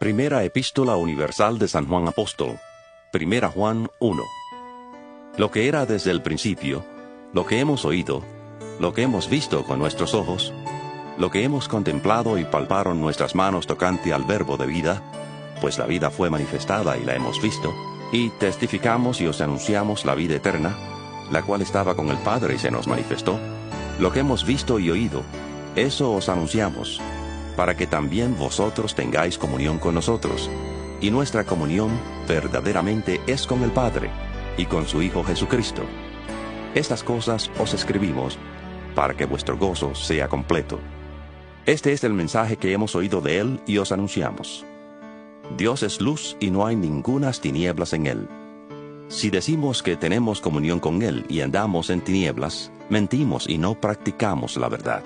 Primera Epístola Universal de San Juan Apóstol. Primera Juan 1. Lo que era desde el principio, lo que hemos oído, lo que hemos visto con nuestros ojos, lo que hemos contemplado y palparon nuestras manos tocante al verbo de vida, pues la vida fue manifestada y la hemos visto, y testificamos y os anunciamos la vida eterna, la cual estaba con el Padre y se nos manifestó. Lo que hemos visto y oído, eso os anunciamos, para que también vosotros tengáis comunión con nosotros. Y nuestra comunión verdaderamente es con el Padre y con su Hijo Jesucristo. Estas cosas os escribimos para que vuestro gozo sea completo. Este es el mensaje que hemos oído de Él y os anunciamos. Dios es luz y no hay ningunas tinieblas en Él. Si decimos que tenemos comunión con Él y andamos en tinieblas, mentimos y no practicamos la verdad.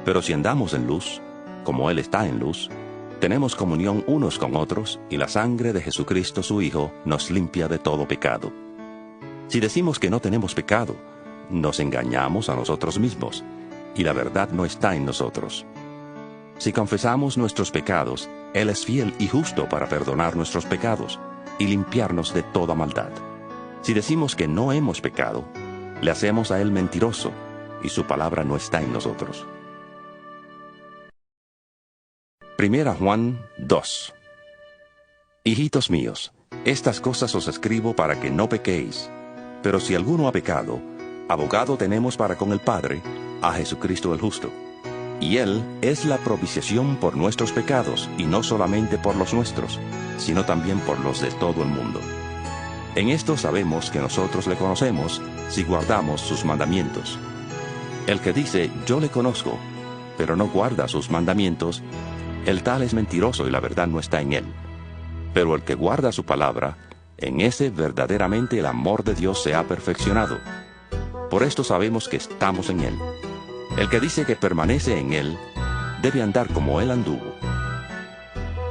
Pero si andamos en luz, como Él está en luz, tenemos comunión unos con otros, y la sangre de Jesucristo su Hijo nos limpia de todo pecado. Si decimos que no tenemos pecado, nos engañamos a nosotros mismos, y la verdad no está en nosotros. Si confesamos nuestros pecados, Él es fiel y justo para perdonar nuestros pecados, y limpiarnos de toda maldad. Si decimos que no hemos pecado, le hacemos a Él mentiroso, y su palabra no está en nosotros. Primera Juan 2. Hijitos míos, estas cosas os escribo para que no pequéis. Pero si alguno ha pecado, abogado tenemos para con el Padre, a Jesucristo el justo. Y Él es la propiciación por nuestros pecados, y no solamente por los nuestros, sino también por los de todo el mundo. En esto sabemos que nosotros le conocemos, si guardamos sus mandamientos. El que dice, yo le conozco, pero no guarda sus mandamientos, el tal es mentiroso y la verdad no está en él. Pero el que guarda su palabra, en ese verdaderamente el amor de Dios se ha perfeccionado. Por esto sabemos que estamos en él. El que dice que permanece en él, debe andar como él anduvo.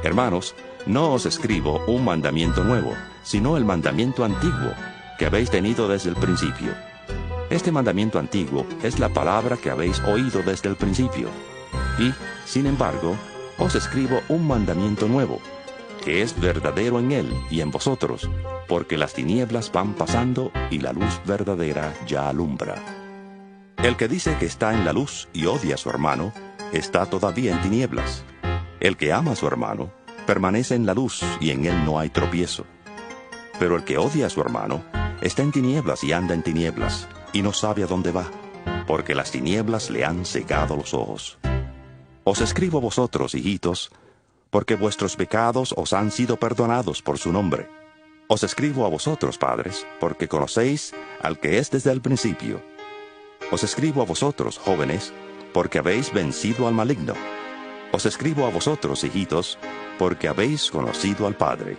Hermanos, no os escribo un mandamiento nuevo, sino el mandamiento antiguo, que habéis tenido desde el principio. Este mandamiento antiguo es la palabra que habéis oído desde el principio. Y, sin embargo, os escribo un mandamiento nuevo, que es verdadero en él y en vosotros, porque las tinieblas van pasando y la luz verdadera ya alumbra. El que dice que está en la luz y odia a su hermano, está todavía en tinieblas. El que ama a su hermano, permanece en la luz y en él no hay tropiezo. Pero el que odia a su hermano, está en tinieblas y anda en tinieblas, y no sabe a dónde va, porque las tinieblas le han cegado los ojos. Os escribo a vosotros, hijitos, porque vuestros pecados os han sido perdonados por su nombre. Os escribo a vosotros, padres, porque conocéis al que es desde el principio. Os escribo a vosotros, jóvenes, porque habéis vencido al maligno. Os escribo a vosotros, hijitos, porque habéis conocido al Padre.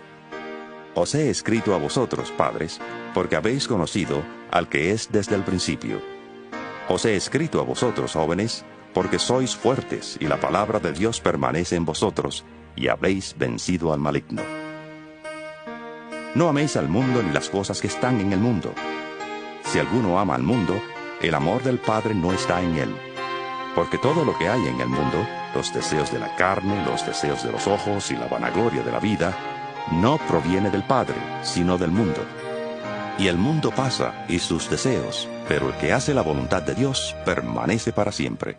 Os he escrito a vosotros, padres, porque habéis conocido al que es desde el principio. Os he escrito a vosotros, jóvenes, porque sois fuertes, y la palabra de Dios permanece en vosotros, y habéis vencido al maligno. No améis al mundo ni las cosas que están en el mundo. Si alguno ama al mundo, el amor del Padre no está en él. Porque todo lo que hay en el mundo, los deseos de la carne, los deseos de los ojos y la vanagloria de la vida, no proviene del Padre, sino del mundo. Y el mundo pasa, y sus deseos, pero el que hace la voluntad de Dios permanece para siempre.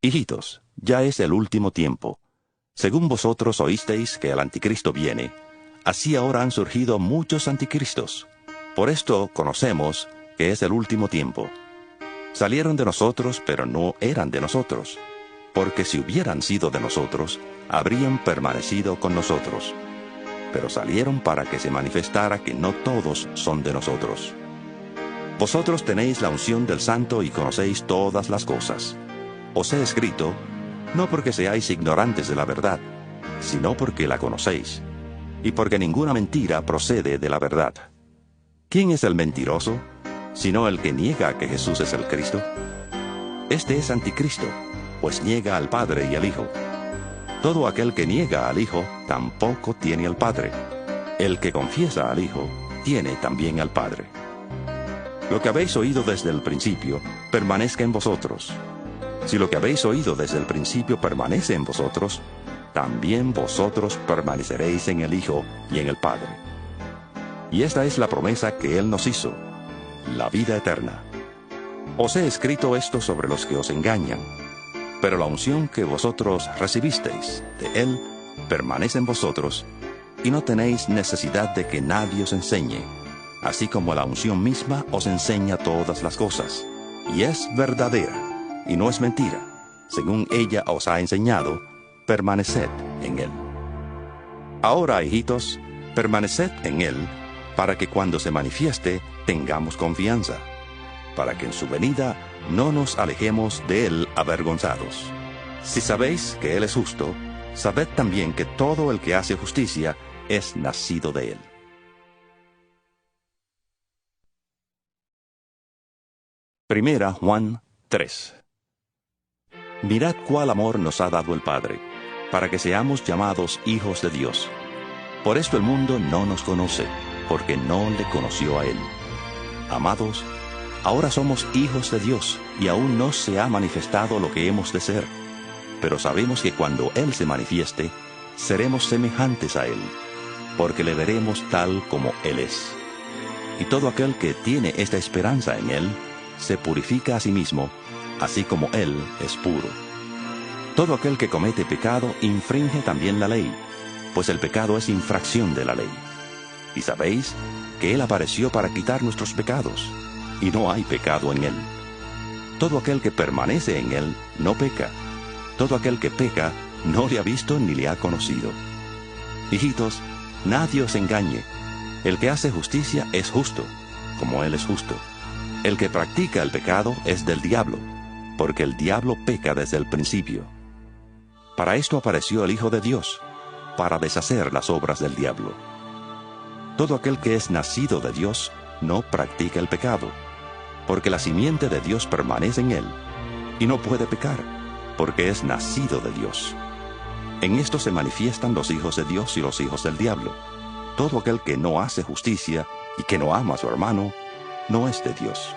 Hijitos, ya es el último tiempo. Según vosotros oísteis que el anticristo viene, así ahora han surgido muchos anticristos. Por esto conocemos que es el último tiempo. Salieron de nosotros, pero no eran de nosotros, porque si hubieran sido de nosotros, habrían permanecido con nosotros. Pero salieron para que se manifestara que no todos son de nosotros. Vosotros tenéis la unción del Santo y conocéis todas las cosas. Os he escrito, no porque seáis ignorantes de la verdad, sino porque la conocéis, y porque ninguna mentira procede de la verdad. ¿Quién es el mentiroso, sino el que niega que Jesús es el Cristo? Este es anticristo, pues niega al Padre y al Hijo. Todo aquel que niega al Hijo, tampoco tiene al Padre. El que confiesa al Hijo, tiene también al Padre. Lo que habéis oído desde el principio, permanezca en vosotros. Si lo que habéis oído desde el principio permanece en vosotros, también vosotros permaneceréis en el Hijo y en el Padre. Y esta es la promesa que Él nos hizo, la vida eterna. Os he escrito esto sobre los que os engañan, pero la unción que vosotros recibisteis de Él permanece en vosotros, y no tenéis necesidad de que nadie os enseñe, así como la unción misma os enseña todas las cosas, y es verdadera, y no es mentira. Según ella os ha enseñado, permaneced en Él. Ahora, hijitos, permaneced en Él, para que cuando se manifieste tengamos confianza, para que en su venida no nos alejemos de Él avergonzados. Si sabéis que Él es justo, sabed también que todo el que hace justicia es nacido de Él. Primera Juan 3. Mirad cuál amor nos ha dado el Padre, para que seamos llamados hijos de Dios. Por esto el mundo no nos conoce, porque no le conoció a Él. Amados, ahora somos hijos de Dios, y aún no se ha manifestado lo que hemos de ser. Pero sabemos que cuando Él se manifieste, seremos semejantes a Él, porque le veremos tal como Él es. Y todo aquel que tiene esta esperanza en Él, se purifica a sí mismo, así como Él es puro. Todo aquel que comete pecado infringe también la ley, pues el pecado es infracción de la ley. Y sabéis que Él apareció para quitar nuestros pecados, y no hay pecado en Él. Todo aquel que permanece en Él no peca. Todo aquel que peca no le ha visto ni le ha conocido. Hijitos, nadie os engañe. El que hace justicia es justo, como Él es justo. El que practica el pecado es del diablo, porque el diablo peca desde el principio. Para esto apareció el Hijo de Dios, para deshacer las obras del diablo. Todo aquel que es nacido de Dios no practica el pecado, porque la simiente de Dios permanece en él, y no puede pecar, porque es nacido de Dios. En esto se manifiestan los hijos de Dios y los hijos del diablo. Todo aquel que no hace justicia y que no ama a su hermano, no es de Dios.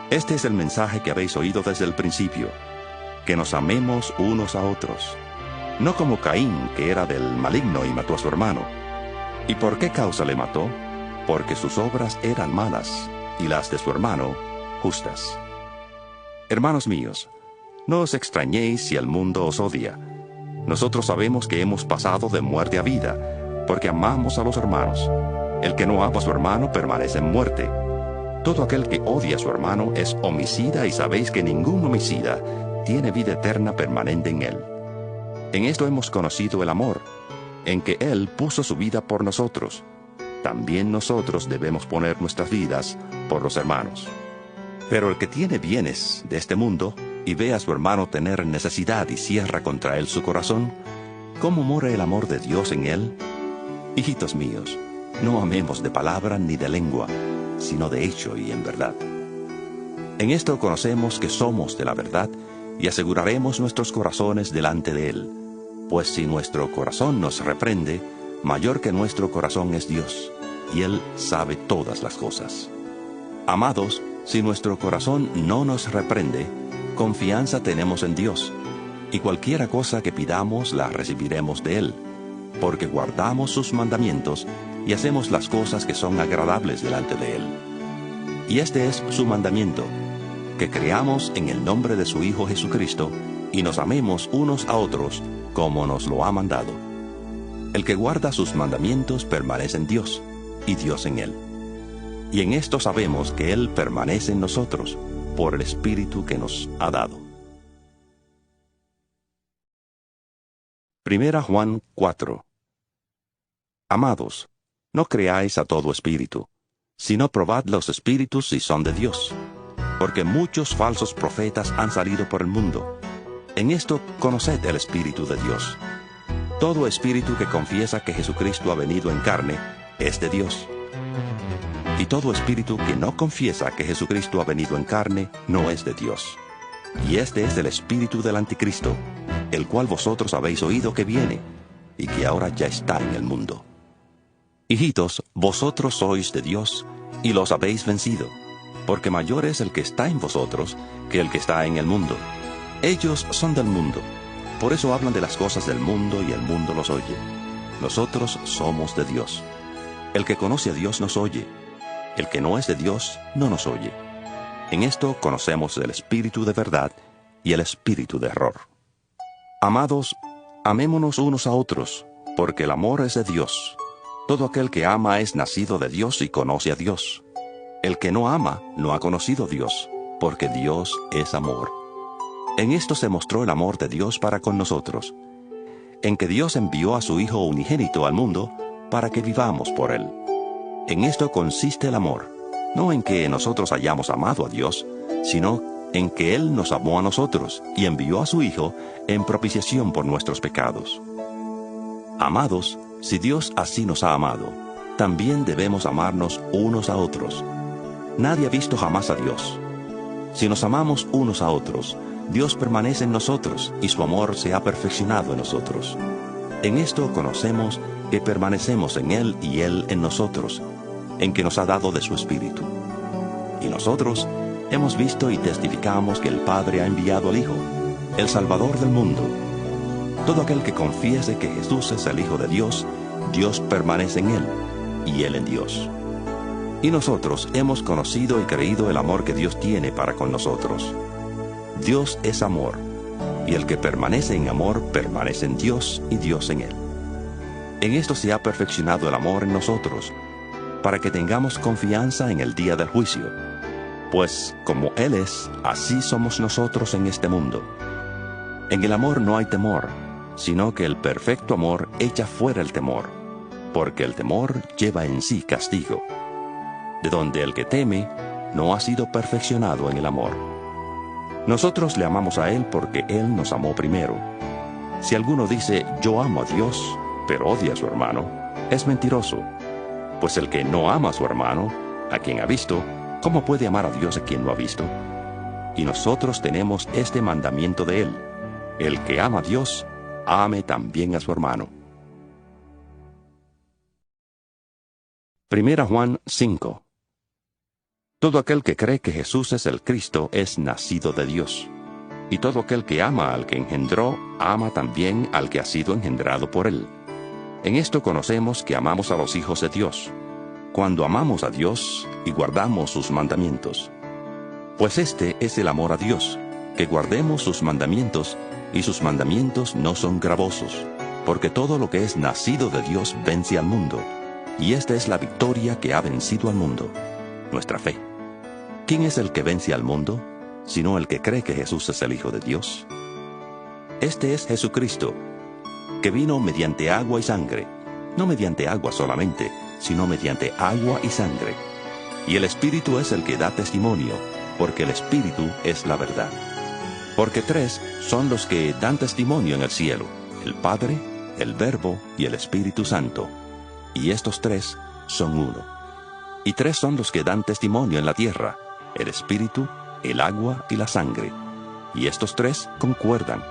Este es el mensaje que habéis oído desde el principio, que nos amemos unos a otros, no como Caín, que era del maligno y mató a su hermano. ¿Y por qué causa le mató? Porque sus obras eran malas, y las de su hermano justas. Hermanos míos, no os extrañéis si el mundo os odia. Nosotros sabemos que hemos pasado de muerte a vida, porque amamos a los hermanos. El que no ama a su hermano permanece en muerte. Todo aquel que odia a su hermano es homicida, y sabéis que ningún homicida tiene vida eterna permanente en él. En esto hemos conocido el amor, en que Él puso su vida por nosotros. También nosotros debemos poner nuestras vidas por los hermanos. Pero el que tiene bienes de este mundo y ve a su hermano tener necesidad y cierra contra él su corazón, ¿cómo mora el amor de Dios en él? Hijitos míos, no amemos de palabra ni de lengua, sino de hecho y en verdad. En esto conocemos que somos de la verdad y aseguraremos nuestros corazones delante de Él, pues si nuestro corazón nos reprende, mayor que nuestro corazón es Dios, y Él sabe todas las cosas. Amados, si nuestro corazón no nos reprende, confianza tenemos en Dios, y cualquiera cosa que pidamos la recibiremos de Él, porque guardamos sus mandamientos y hacemos las cosas que son agradables delante de Él. Y este es su mandamiento, que creamos en el nombre de su Hijo Jesucristo, y nos amemos unos a otros como nos lo ha mandado. El que guarda sus mandamientos permanece en Dios, y Dios en él. Y en esto sabemos que Él permanece en nosotros, por el Espíritu que nos ha dado. Primera Juan 4. Amados, no creáis a todo espíritu, sino probad los espíritus si son de Dios, porque muchos falsos profetas han salido por el mundo. En esto conoced el Espíritu de Dios. Todo espíritu que confiesa que Jesucristo ha venido en carne es de Dios. Y todo espíritu que no confiesa que Jesucristo ha venido en carne no es de Dios. Y este es el espíritu del anticristo, el cual vosotros habéis oído que viene, y que ahora ya está en el mundo. Hijitos, vosotros sois de Dios, y los habéis vencido, porque mayor es el que está en vosotros que el que está en el mundo. Ellos son del mundo, Por eso hablan de las cosas del mundo y el mundo los oye. Nosotros somos de Dios. El que conoce a Dios nos oye. El que no es de Dios no nos oye. En esto conocemos el espíritu de verdad y el espíritu de error. Amados, amémonos unos a otros, porque el amor es de Dios. Todo aquel que ama es nacido de Dios y conoce a Dios. El que no ama no ha conocido a Dios, porque Dios es amor. En esto se mostró el amor de Dios para con nosotros, en que Dios envió a su Hijo unigénito al mundo para que vivamos por Él. En esto consiste el amor, no en que nosotros hayamos amado a Dios, sino en que Él nos amó a nosotros y envió a su Hijo en propiciación por nuestros pecados. Amados, si Dios así nos ha amado, también debemos amarnos unos a otros. Nadie ha visto jamás a Dios. Si nos amamos unos a otros, Dios permanece en nosotros y su amor se ha perfeccionado en nosotros. En esto conocemos que permanecemos en Él y Él en nosotros, en que nos ha dado de su Espíritu. Y nosotros hemos visto y testificamos que el Padre ha enviado al Hijo, el Salvador del mundo. Todo aquel que confiese que Jesús es el Hijo de Dios, Dios permanece en Él y Él en Dios. Y nosotros hemos conocido y creído el amor que Dios tiene para con nosotros. Dios es amor, y el que permanece en amor permanece en Dios y Dios en él. En esto se ha perfeccionado el amor en nosotros, para que tengamos confianza en el día del juicio. Pues como Él es, así somos nosotros en este mundo. En el amor no hay temor, sino que el perfecto amor echa fuera el temor, porque el temor lleva en sí castigo, de donde el que teme no ha sido perfeccionado en el amor. Nosotros le amamos a Él porque Él nos amó primero. Si alguno dice, yo amo a Dios, pero odia a su hermano, es mentiroso. Pues el que no ama a su hermano, a quien ha visto, ¿cómo puede amar a Dios a quien no ha visto? Y nosotros tenemos este mandamiento de Él: el que ama a Dios, ame también a su hermano. 1 Juan 5. Todo aquel que cree que Jesús es el Cristo es nacido de Dios. Y todo aquel que ama al que engendró, ama también al que ha sido engendrado por Él. En esto conocemos que amamos a los hijos de Dios, cuando amamos a Dios y guardamos sus mandamientos. Pues este es el amor a Dios, que guardemos sus mandamientos, y sus mandamientos no son gravosos, porque todo lo que es nacido de Dios vence al mundo, y esta es la victoria que ha vencido al mundo, nuestra fe. ¿Quién es el que vence al mundo, sino el que cree que Jesús es el Hijo de Dios? Este es Jesucristo, que vino mediante agua y sangre, no mediante agua solamente, sino mediante agua y sangre. Y el Espíritu es el que da testimonio, porque el Espíritu es la verdad. Porque tres son los que dan testimonio en el cielo: el Padre, el Verbo y el Espíritu Santo. Y estos tres son uno. Y tres son los que dan testimonio en la tierra: el Espíritu, el agua y la sangre. Y estos tres concuerdan.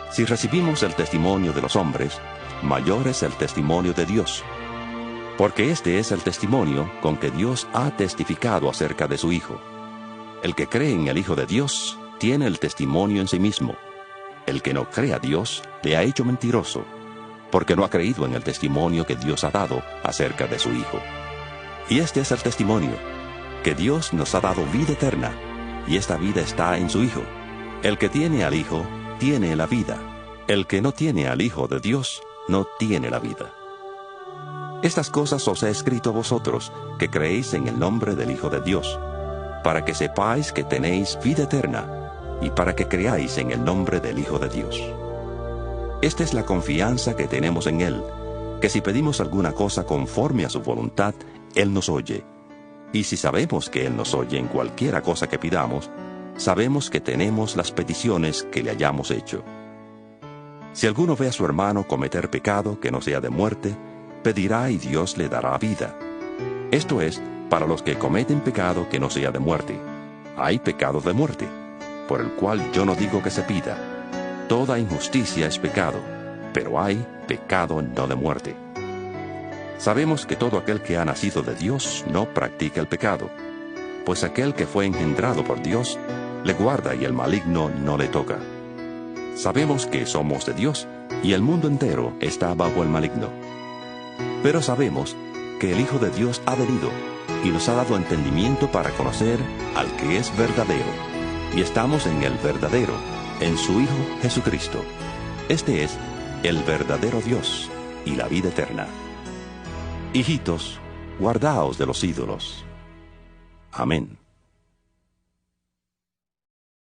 Si recibimos el testimonio de los hombres, mayor es el testimonio de Dios. Porque este es el testimonio con que Dios ha testificado acerca de su Hijo. El que cree en el Hijo de Dios tiene el testimonio en sí mismo. El que no cree a Dios le ha hecho mentiroso, porque no ha creído en el testimonio que Dios ha dado acerca de su Hijo. Y este es el testimonio: que Dios nos ha dado vida eterna, y esta vida está en su Hijo. El que tiene al Hijo, tiene la vida. El que no tiene al Hijo de Dios, no tiene la vida. Estas cosas os he escrito a vosotros, que creéis en el nombre del Hijo de Dios, para que sepáis que tenéis vida eterna, y para que creáis en el nombre del Hijo de Dios. Esta es la confianza que tenemos en Él, que si pedimos alguna cosa conforme a su voluntad, Él nos oye. Y si sabemos que Él nos oye en cualquiera cosa que pidamos, sabemos que tenemos las peticiones que le hayamos hecho. Si alguno ve a su hermano cometer pecado que no sea de muerte, pedirá y Dios le dará vida. Esto es, para los que cometen pecado que no sea de muerte. Hay pecado de muerte, por el cual yo no digo que se pida. Toda injusticia es pecado, pero hay pecado no de muerte. Sabemos que todo aquel que ha nacido de Dios no practica el pecado, pues aquel que fue engendrado por Dios le guarda y el maligno no le toca. Sabemos que somos de Dios y el mundo entero está bajo el maligno. Pero sabemos que el Hijo de Dios ha venido y nos ha dado entendimiento para conocer al que es verdadero. Y estamos en el verdadero, en su Hijo Jesucristo. Este es el verdadero Dios y la vida eterna. Hijitos, guardaos de los ídolos. Amén.